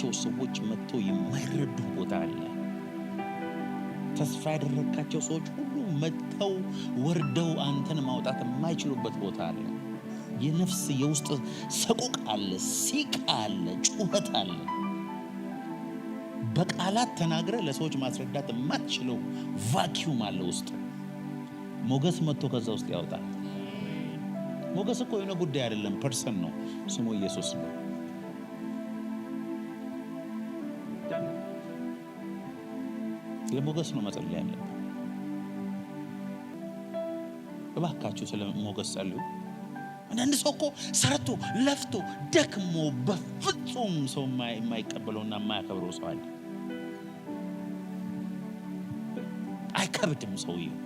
ያደረካቸው ሰዎች መጥቶ የማይረዱ ቦታ አለ። ተስፋ ያደረካቸው ሰዎች ሁሉ መጥተው ወርደው አንተን ማውጣት የማይችሉበት ቦታ አለ። የነፍስ የውስጥ ሰቆቃ አለ፣ ሲቃ አለ፣ ጩኸት አለ። በቃላት ተናግረ ለሰዎች ማስረዳት የማትችለው ቫኪዩም አለ ውስጥ። ሞገስ መጥቶ ከዛ ውስጥ ያወጣል። ሞገስ እኮ የሆነ ጉዳይ አይደለም፣ ፐርሰን ነው። ስሙ ኢየሱስ ነው። ለሞገስ ነው መጸለይ ያለብን። እባካችሁ ስለ ሞገስ ጸልዩ። አንዳንድ ሰው እኮ ሰርቶ ለፍቶ ደክሞ በፍጹም ሰው የማይቀበለውና የማያከብረው ሰው አለ። አይከብድም ሰውየው።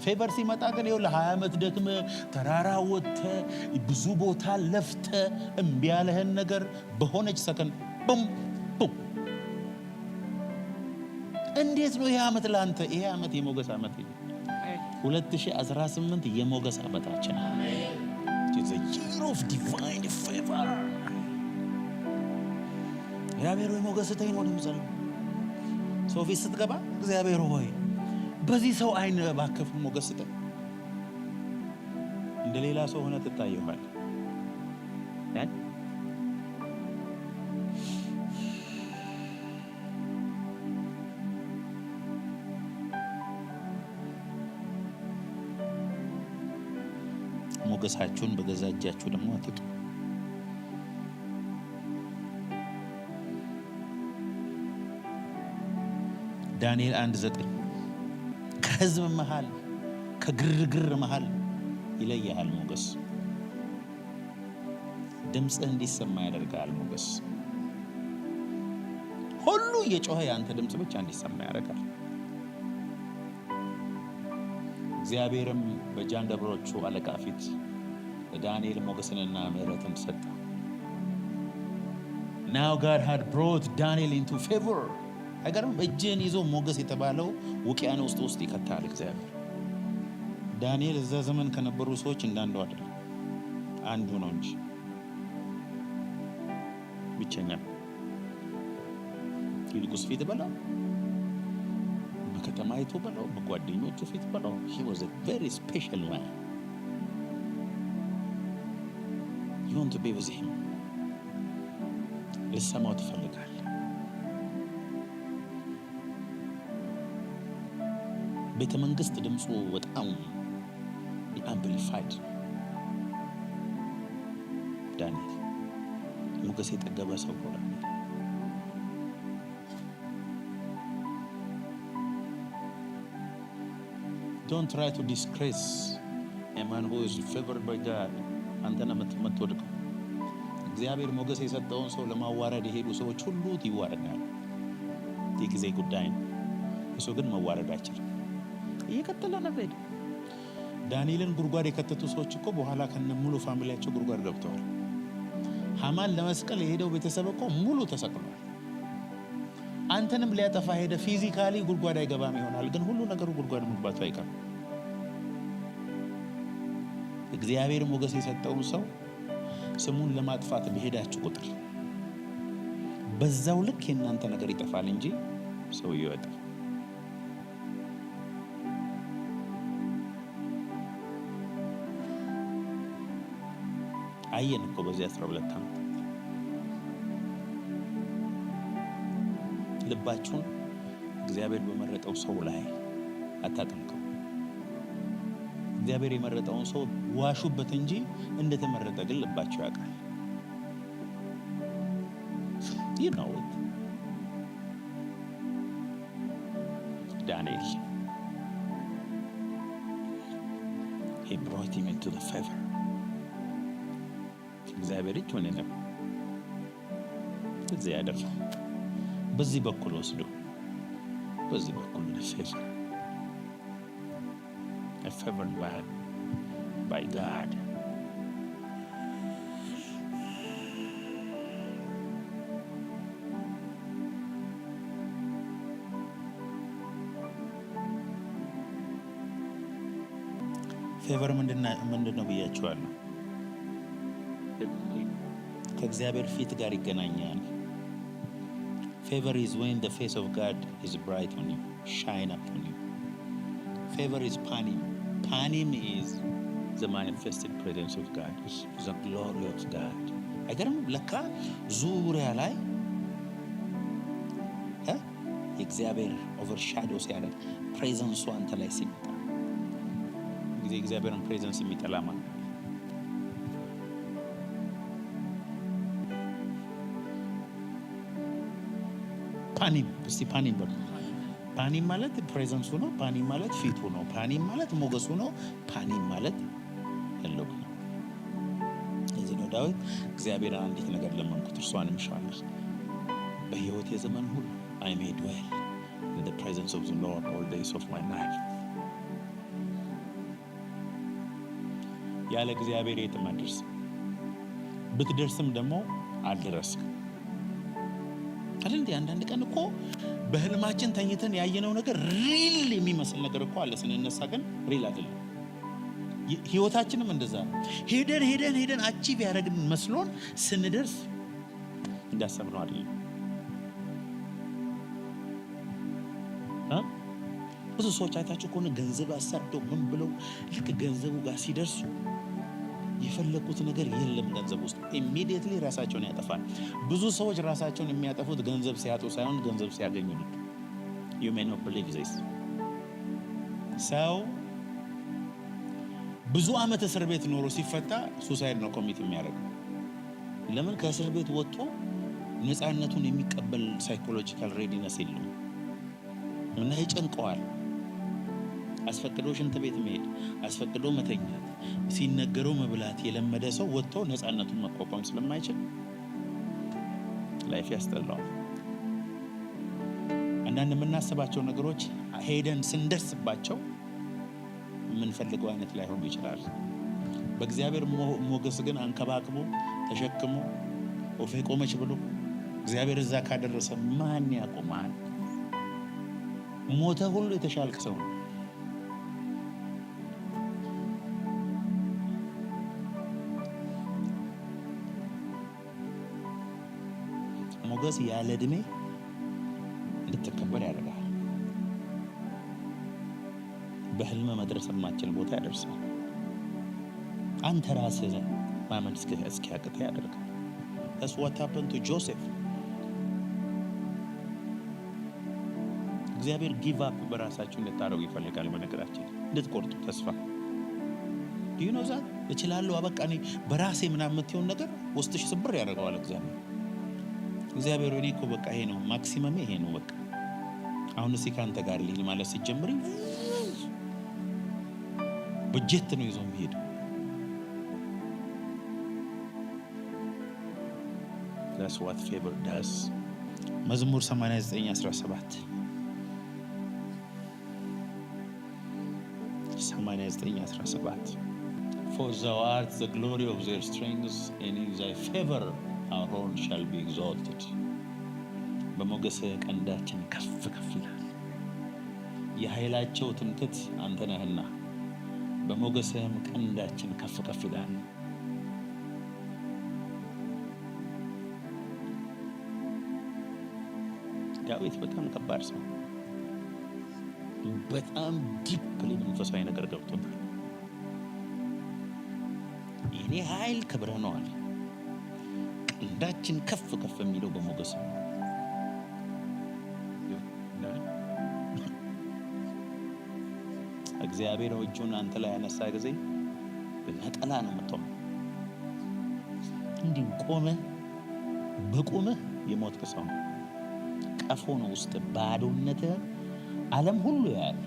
ፌቨር ሲመጣ ግን ይኸው ለ20 ዓመት ደክመ ተራራ ወጥተ ብዙ ቦታ ለፍተ እምቢ ያለህን ነገር በሆነች ሰከንድ ቡም ቡም። እንዴት ነው ይሄ ዓመት ላንተ? ይሄ ዓመት የሞገስ ዓመት ነው። 2018 የሞገስ ዓመታችን። It's a year of divine favor። እግዚአብሔር ሆይ ሞገስ ስጠኝ ነው ለምሳሌ ሰው ፊት ስትገባ እግዚአብሔር ሆይ በዚህ ሰው አይን ባከፍ ሞገስ ስጠኝ። እንደ ሌላ ሰው ሆነ ትታየዋል። ሞገሳችሁን በገዛ እጃችሁ ደግሞ አትጡ። ዳንኤል 1:9 ከሕዝብ መሃል ከግርግር መሃል ይለያል ሞገስ። ድምፅህ እንዲሰማ ያደርጋል ሞገስ። ሁሉ እየጮኸ ያንተ ድምፅ ብቻ እንዲሰማ ያደርጋል። እግዚአብሔርም በጃንደረቦቹ አለቃ ፊት ለዳንኤል ሞገስንና ምሕረትን ሰጠ። Now God had brought Daniel into favor። አይገርም? እጅን ይዞ ሞገስ የተባለው ውቅያኖስ ውስጥ ይከታል እግዚአብሔር። ዳንኤል እዛ ዘመን ከነበሩ ሰዎች እንዳንዱ አይደለም፣ አንዱ ነው እንጂ ብቸኛ። ንጉሥ ፊት በላው፣ በከተማይቱ በላው፣ በጓደኞቹ ፊት በላው። He was a very special man። You want to be with him። ልሰማው ትፈልጋለህ። ቤተ መንግስት ድምፁ በጣም አምፕሊፋይድ። ዳንኤል ሞገስ የጠገበ ሰው ሆነ። Don't try to disgrace a man who is favored by God። አንተና የምትወድቀው እግዚአብሔር ሞገስ የሰጠውን ሰው ለማዋረድ የሄዱ ሰዎች ሁሉ ይዋረዳሉ። የጊዜ ጉዳይ ነው። እሱ ግን መዋረድ አይችልም። እየቀጠለ ነበር። ዳንኤልን ጉድጓድ የከተቱ ሰዎች እኮ በኋላ ከነ ሙሉ ፋሚሊያቸው ጉድጓድ ገብተዋል። ሐማን ለመስቀል የሄደው ቤተሰብ እኮ ሙሉ ተሰቅሏል። አንተንም ሊያጠፋ ሄደ። ፊዚካሊ ጉድጓድ አይገባም ይሆናል፣ ግን ሁሉ ነገሩ ጉድጓድ መግባቱ አይቀርም። እግዚአብሔር ሞገስ የሰጠውን ሰው ስሙን ለማጥፋት በሄዳችሁ ቁጥር በዛው ልክ የእናንተ ነገር ይጠፋል እንጂ ሰውየው አይጠፋም። አየን እኮ በዚህ 12 ዓመት ልባችሁን እግዚአብሔር በመረጠው ሰው ላይ አታጠምቀው። እግዚአብሔር የመረጠውን ሰው ዋሹበት እንጂ እንደተመረጠ ግን ልባችሁ ያውቃል። You know it። ዳንኤል he brought him into the favor። እግዚአብሔር እጅ ሆነ ነው እዚህ ያደረገው። በዚህ በኩል ወስዶ በዚህ በኩል favor a favored man by God። ፌቨር ምንድነው ብያችኋለሁ። ከእግዚአብሔር ፊት ጋር ይገናኛል። Favor is when the face of God is bright on you, shine upon you. Favor is panim. Panim is the manifested presence of God, the glory of God. አይገርም? ለካ ዙሪያ ላይ እግዚአብሔር ኦቨርሻዶ ሲያደርግ ፕሬዘንሱ አንተ ላይ ሲመጣ ጊዜ እግዚአብሔርን ፕሬዘንስ የሚጠላ ማለት ፓኒም እስቲ ፓኒም በሉ። ፓኒም ማለት ፕሬዘንሱ ነው። ፓኒም ማለት ፊቱ ነው። ፓኒም ማለት ሞገሱ ነው። ፓኒም ማለት ህልው ነው። እዚህ ነው ዳዊት እግዚአብሔርን አንዲት ነገር ለመንኩት እርሷንም እሻለሁ በሕይወት የዘመን ሁሉ I may dwell in the presence of the Lord all days of my life. ያለ እግዚአብሔር የትም አትደርስም። ብትደርስም ደግሞ አልደረስክም። አይደል? አንዳንድ ቀን እኮ በህልማችን ተኝተን ያየነው ነገር ሪል የሚመስል ነገር እኮ አለ። ስንነሳ ግን ሪል አይደለም። ህይወታችንም እንደዛ ነው። ሄደን አቺቭ ያደረግን መስሎን ስንደርስ እንዳሰብነው አይደለም። ብዙ ሰዎች አይታችሁ ከሆነ ገንዘብ አሳደው ምን ብለው ልክ ገንዘቡ ጋር ሲደርሱ የፈለኩት ነገር የለም ገንዘብ ውስጥ ኢሚዲየትሊ ራሳቸውን ያጠፋል። ብዙ ሰዎች ራሳቸውን የሚያጠፉት ገንዘብ ሲያጡ ሳይሆን ገንዘብ ሲያገኙ ነው። you may not believe this። ሰው ብዙ ዓመት እስር ቤት ኖሮ ሲፈታ ሱሳይድ ነው ኮሚት የሚያደርገው። ለምን? ከእስር ቤት ወጥቶ ነፃነቱን የሚቀበል ሳይኮሎጂካል ሬዲነስ የለውም እና ይጨንቀዋል። አስፈቅዶ ሽንት ቤት መሄድ፣ አስፈቅዶ መተኛት፣ ሲነገረው መብላት የለመደ ሰው ወጥቶ ነፃነቱን መቋቋም ስለማይችል ላይፍ ያስጠላዋል። አንዳንድ የምናስባቸው ነገሮች ሄደን ስንደርስባቸው የምንፈልገው አይነት ላይሆኑ ይችላል። በእግዚአብሔር ሞገስ ግን አንከባክቦ ተሸክሞ ኦፌ ቆመች ብሎ እግዚአብሔር እዛ ካደረሰ ማን ያቆማል? ሞተ ሁሉ የተሻልክ ሰው ነው። ሞገስ ያለ እድሜ እንድትከበር ያደርጋል። በህልም መድረስ የማትችል ቦታ ያደርሳል። አንተ ራስህ ማመን እስኪያቅትህ ያደርጋል። That's what happened to Joseph. እግዚአብሔር ጊቭ አፕ በራሳችሁ እንድታደርጉ ይፈልጋል። በነገራችን እንድትቆርጡ ተስፋ do you know that? እችላለሁ አበቃ እኔ በራሴ ምናምን የምትሆን ነገር ውስጥሽ ስብር ያደርገዋል እግዚአብሔር እኔ እኮ በቃ ይሄ ነው ማክሲመም ይሄ ነው በቃ አሁን እስኪ ካንተ ጋር ልሂድ ማለት ሲጀምሪ በጀት ነው ይዞ የሚሄድ። That's what favor does. መዝሙር 89:17 89:17 For thou art the glory of their strength, and in thy favor our horn shall be exalted. በሞገስ ቀንዳችን ከፍ ከፍ ይላል። የኃይላቸው ትምክህት አንተ ነህና በሞገስህም ቀንዳችን ከፍ ከፍ ይላል። ዳዊት በጣም ከባድ ሰው፣ በጣም ዲፕሊ መንፈሳዊ ነገር ገብቶታል። የኔ ኃይል ክብርህ ነው አለ። ቀንዳችን ከፍ ከፍ የሚለው በሞገስ ነው። እግዚአብሔር እጁን አንተ ላይ ያነሳ ጊዜ ነጠላ ነው የምትሆነው። እንዲሁ ቆመህ በቆመህ የሞትክ ሰው ነው። ቀፎ ነው ውስጥ ባዶነትህ ዓለም ሁሉ ያያል።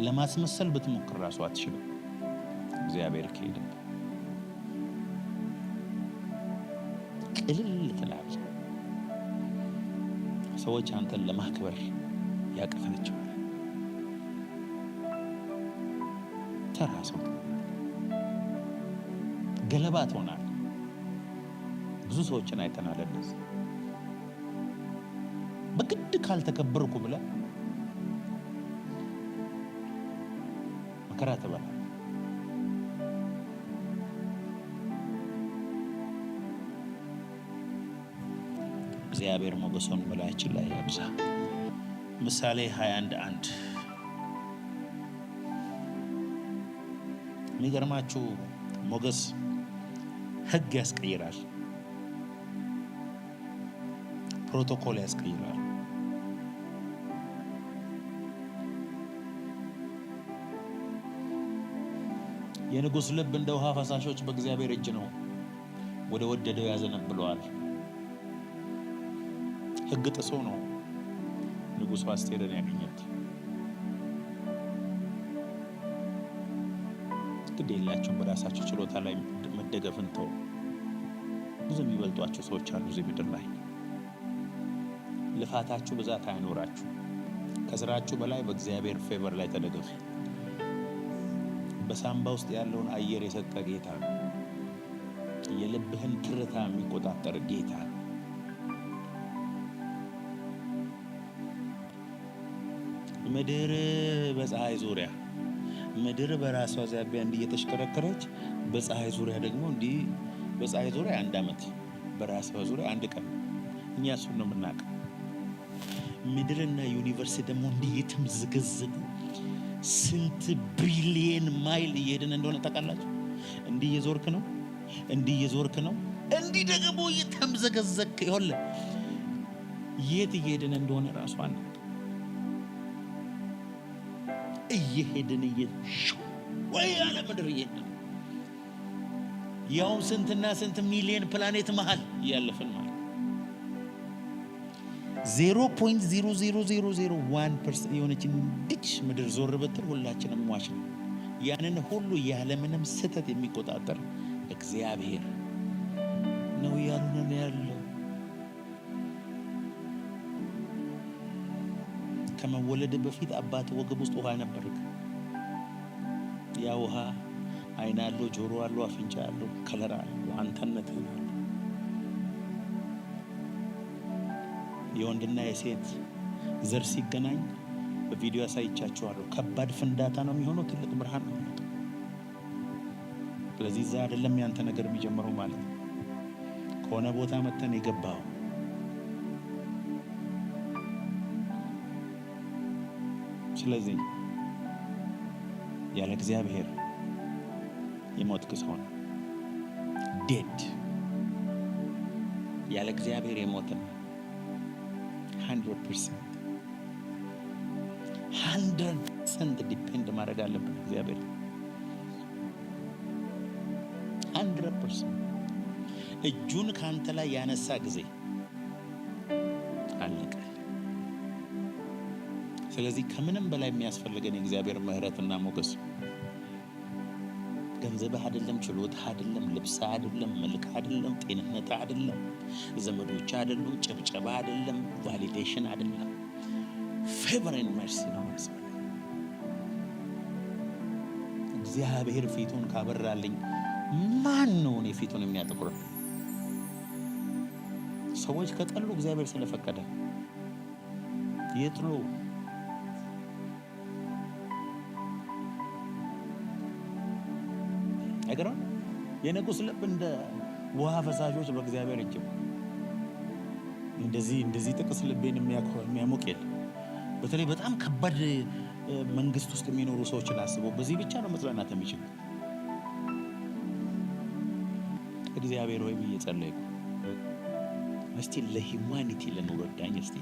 ለማስመሰል ብትሞክር ራሱ አትችልም። እግዚአብሔር ከሄደ ቅልል ትላለህ። ሰዎች አንተን ለማክበር ያቅታቸዋል። ተራ ሰው ገለባ ትሆናለህ። ብዙ ሰዎችን አይተናል እንደዚህ በግድ ካልተከበርኩ ብለህ መከራ ትበላለህ። እግዚአብሔር ሞገሱን በላያችን ላይ ያብዛ። ምሳሌ 21:1 የሚገርማችሁ ሞገስ ሕግ ያስቀይራል፣ ፕሮቶኮል ያስቀይራል። የንጉሥ ልብ እንደ ውሃ ፈሳሾች በእግዚአብሔር እጅ ነው፣ ወደ ወደደው ያዘነብለዋል። ሕግ ጥሶ ነው ንጉሡ አስቴርን ያገኛት። ግድ የላችሁም በራሳችሁ ችሎታ ላይ መደገፍን ተው። ብዙ የሚበልጧችሁ ሰዎች አሉ እዚህ ምድር ላይ። ልፋታችሁ ብዛት አይኖራችሁ። ከስራችሁ በላይ በእግዚአብሔር ፌቨር ላይ ተደገፉ። በሳምባ ውስጥ ያለውን አየር የሰጠ ጌታ፣ የልብህን ትርታ የሚቆጣጠር ጌታ። ምድር በፀሐይ ዙሪያ ምድር በራሷ ዛቢያ እንዲህ እየተሽከረከረች በፀሐይ ዙሪያ ደግሞ እንዲህ በፀሐይ ዙሪያ 1 ዓመት በራሷ ዙሪያ 1 ቀን። እኛ እሱን ነው የምናውቀው። ምድርና ዩኒቨርስ ደግሞ እንዲህ የተምዘገዘጉ ስንት ቢሊየን ማይል እየሄድን እንደሆነ ታውቃላችሁ? እንዲህ እየዞርክ ነው፣ እንዲህ እየዞርክ ነው፣ እንዲህ ደግሞ እየተምዘገዘግክ ይሆለ የት እየሄድን እንደሆነ ራሱ አለ እየሄድን ወይ ያለ ምድር እየሄድን ያውም ስንትና ስንት ሚሊየን ፕላኔት መሃል እያለፍን ማለት 0.00001% የሆነች እንድች ምድር ዞር ብትል ሁላችንም ሟች ነው። ያንን ሁሉ ያለምንም ስህተት የሚቆጣጠር እግዚአብሔር ነው ያሉን ያለው። ከመወለድ በፊት አባት ወገብ ውስጥ ውሃ ነበር። ያ ውሃ አይን አለው፣ ጆሮ አለው፣ አፍንጫ አለው፣ ከለር አለው፣ አንተነት አለው። የወንድና የሴት ዘር ሲገናኝ በቪዲዮ ያሳይቻችኋለሁ። ከባድ ፍንዳታ ነው የሚሆነው፣ ትልቅ ብርሃን ነው የሚሆነው። ስለዚህ እዛ አይደለም ያንተ ነገር የሚጀምረው ማለት ነው። ከሆነ ቦታ መተን የገባው ስለዚህ ያለ እግዚአብሔር የሞትክ ሰው ነው። ዴድ ያለ እግዚአብሔር የሞትን 100% ዲፔንድ ማድረግ አለብን እግዚአብሔር 100%። እጁን ካንተ ላይ ያነሳ ጊዜ አለቀ። ስለዚህ ከምንም በላይ የሚያስፈልገን የእግዚአብሔር ምሕረትና ሞገስ። ገንዘብህ አይደለም፣ ችሎታ አይደለም፣ ልብስ አይደለም፣ መልክ አይደለም፣ ጤንነት አይደለም፣ ዘመዶች አይደሉም፣ ጭብጨባ አይደለም፣ ቫሊዴሽን አይደለም። ፌቨር ኤንድ መርሲ ነው። እግዚአብሔር ፊቱን ካበራልኝ ማን ነው እኔ ፊቱን የሚያጠቁረው? ሰዎች ከጠሉ እግዚአብሔር ስለፈቀደ ይጥሉ። አይገርም? የንጉሥ ልብ እንደ ውሃ ፈሳሾች በእግዚአብሔር እጅ። እንደዚህ ጥቅስ ልቤን የሚያሞቅ የለም። በተለይ በጣም ከባድ መንግስት ውስጥ የሚኖሩ ሰዎችን አስበው። በዚህ ብቻ ነው መጽናናት የሚችል። እግዚአብሔር ሆይ ብዬ ጸለይኩ። እስቲ ለሂውማኒቲ ለኖረዳኝ እስቲ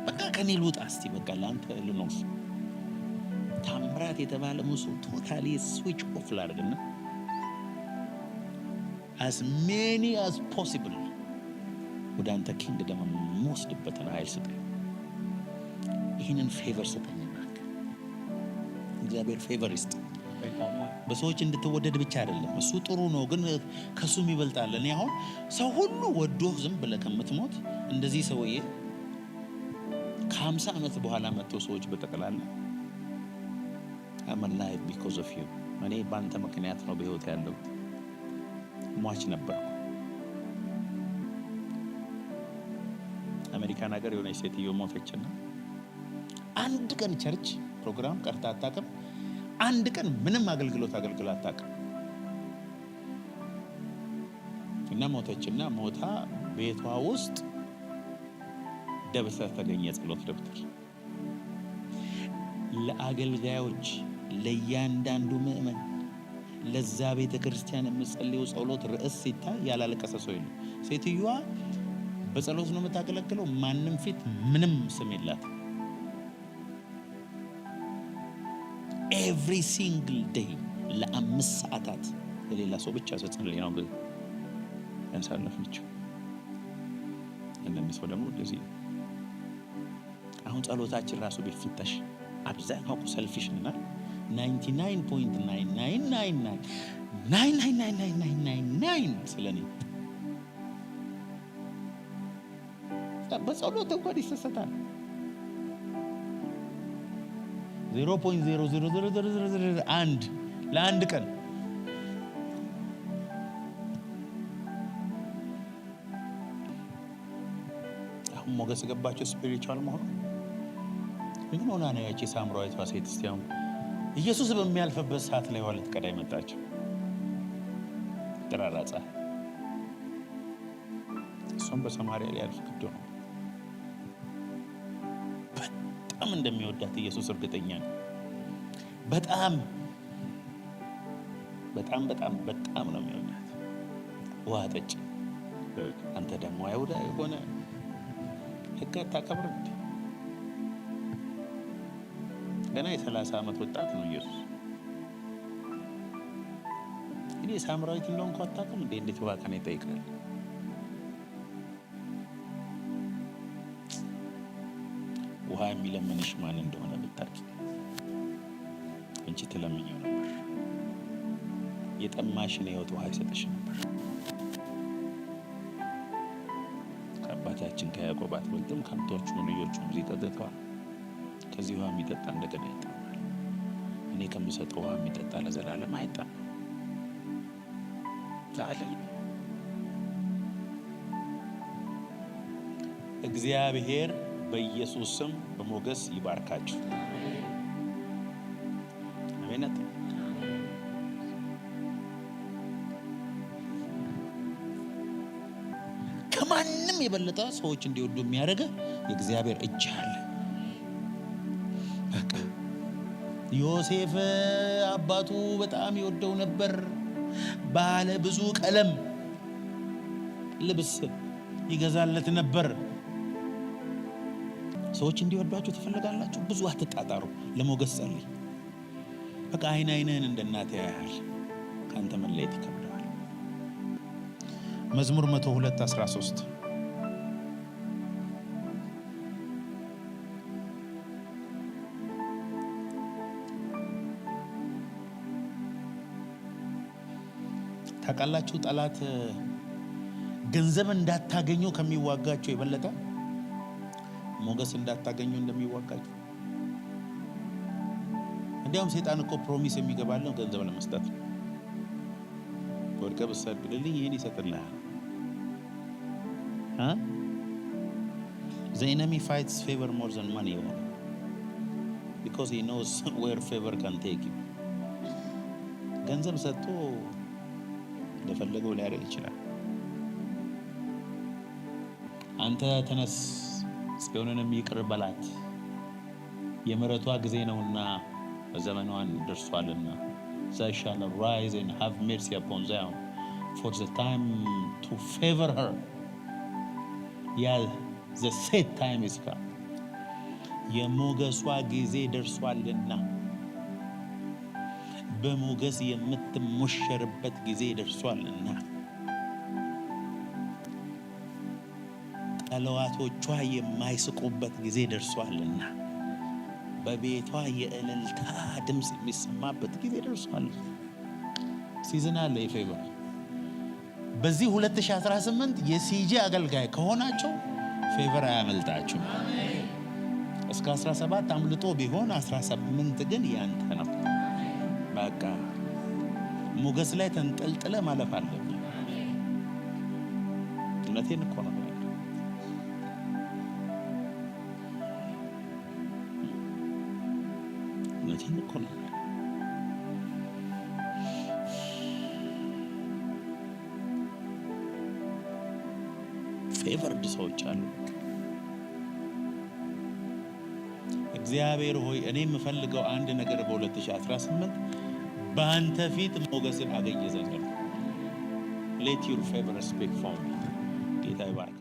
በቃ ከኔ ልውጣ። እስቲ በቃ ለአንተ ልኖር። ታምራት የተባለ ሙሱ ቶታሊ ስዊች ኦፍ ላድርግና as many as possible ወደ አንተ ኪንግደም የምወስድበትን ኃይል ስጠኝ። ይህንን ፌቨር ስጠኝ። እግዚአብሔር ፌቨር ይስጥ። በሰዎች እንድትወደድ ብቻ አይደለም፣ እሱ ጥሩ ነው፣ ግን ከሱም ይበልጣል። እኔ አሁን ሰው ሁሉ ወዶህ ዝም ብለህ ከምትሞት እንደዚህ ሰውዬ ከ50 ዓመት በኋላ መጥቶ ሰዎች በጠቅላላ I'm alive because of you፣ እኔ በአንተ ምክንያት ነው በህይወት ያለው። ሟች ነበርኩ። አሜሪካን ሀገር የሆነች ሴትዮ ሞተችና አንድ ቀን ቸርች ፕሮግራም ቀርታ አታውቅም። አንድ ቀን ምንም አገልግሎት አገልግላ አታውቅም። እና ሞተችና ሞታ ቤቷ ውስጥ ደብተር ተገኘ፣ ጸሎት ደብተር። ለአገልጋዮች ለእያንዳንዱ ምእመን ለዛ ቤተ ክርስቲያን የምጸልየው ጸሎት ርዕስ ሲታይ ያላለቀሰ ሰው የለም። ሴትዮዋ በጸሎት ነው የምታገለግለው። ማንም ፊት ምንም ስም የላት። ኤቭሪ ሲንግል ዴይ ለ5 ሰዓታት ለሌላ ሰው ብቻ ስትጸልይ ነው ግን ያሳለፈችው። እንደዚህ ሰው ደግሞ እንደዚህ አሁን ጸሎታችን ራሱ ቢፈተሽ አብዛኛው ሰልፊሽ ነና 99.9999999 ስለኔ በጸሎት እንኳን ይሰሰታል። 0.00001 ለአንድ ቀን አሁን ሞገስ ገባቸው ስፒሪቹዋል መሆኑ ግን ሆና ነው ያቺ ሳምራዊቷ ሴት እስቲያም ኢየሱስ በሚያልፈበት ሰዓት ላይ ዋለት ቀዳይ መጣችው ተራራጻ እሱም በሰማርያ ላይ ያልፍ ግድ ነው። በጣም እንደሚወዳት ኢየሱስ እርግጠኛ ነው። በጣም ነው የሚወዳት። ውሃ ጠጪ። አንተ ደግሞ አይሁዳ የሆነ ሕግ አታከብርም እንዴ? ገና የ30 ዓመት ወጣት ነው ኢየሱስ። እኔ ሳምራዊት እንደሆንኩ አታውቅም እንዴ? እንዴት ውሃ ከኔ ይጠይቃል? ውሃ የሚለምንሽ ማን እንደሆነ ብታውቂ አንቺ ትለምኚው ነበር። የጠማሽን የሕይወት ውሃ ይሰጥሽ ነበር። ከአባታችን ከያዕቆብ አትበልጥም? ከብቶቹም ልጆቹም እዚህ ጠጥተዋል። ከዚህ ውሃ የሚጠጣ እንደገና ይጠማል። እኔ ከምሰጠው ውሃ የሚጠጣ ለዘላለም አይጠማም። እግዚአብሔር በኢየሱስ ስም በሞገስ ይባርካችሁ። አሜን። ከማንም የበለጠ ሰዎች እንዲወዱ የሚያደርግ የእግዚአብሔር እጅ አለ። በቃ ዮሴፍ አባቱ በጣም ይወደው ነበር። ባለ ብዙ ቀለም ልብስ ይገዛለት ነበር። ሰዎች እንዲወዷችሁ ትፈልጋላችሁ? ብዙ አትጣጣሩ። ለሞገስ ጸልይ። በቃ አይንህን እንደ እናት ያያል። ካንተ መለየት ይከብደዋል። መዝሙር 102:13 ታውቃላችሁ፣ ጠላት ገንዘብ እንዳታገኙ ከሚዋጋችሁ የበለጠ ሞገስ እንዳታገኙ እንደሚዋጋችሁ። እንዲያውም ሰይጣን እኮ ፕሮሚስ የሚገባለው ገንዘብ ለመስጠት ነው። ወድቀህ ብትሰግድልኝ ይሄን ይሰጥልሃል። The enemy fights favor more than money because he knows where favor can take him. ገንዘብ ሰጥቶ እንደፈለገው ሊያደርግ ይችላል። አንተ ተነስ ጽዮንንም ይቅር በላት የምሕረቷ ጊዜ ነውና በዘመኗን ደርሷልና they shall arise and have mercy upon Zion for the time to favor her. the set time is come. የሞገሷ ጊዜ ደርሷልና በሞገስ የምትሞሸርበት ጊዜ ደርሷልና ጠላቶቿ የማይስቁበት ጊዜ ደርሷልና በቤቷ የእልልታ ድምፅ የሚሰማበት ጊዜ ደርሷል። ሲዝን አለ የፌቨር። በዚህ 2018 የሲጂ አገልጋይ ከሆናቸው ፌቨር አያመልጣችሁ። እስከ 17 አምልጦ ቢሆን 18 ግን ያንተ ነው። በቃ ሞገስ ላይ ተንጠልጥለ ማለፍ አለብህ። እውነቴን እኮ ነው። እውነቴን እኮ ነው። ፌቨርድ ሰዎች አሉ። እግዚአብሔር ሆይ እኔ የምፈልገው አንድ ነገር በ2018 በአንተ ፊት ሞገስን አገኘ ዘንድ ነው። Let your favor speak for me። ጌታ ይባርካችሁ።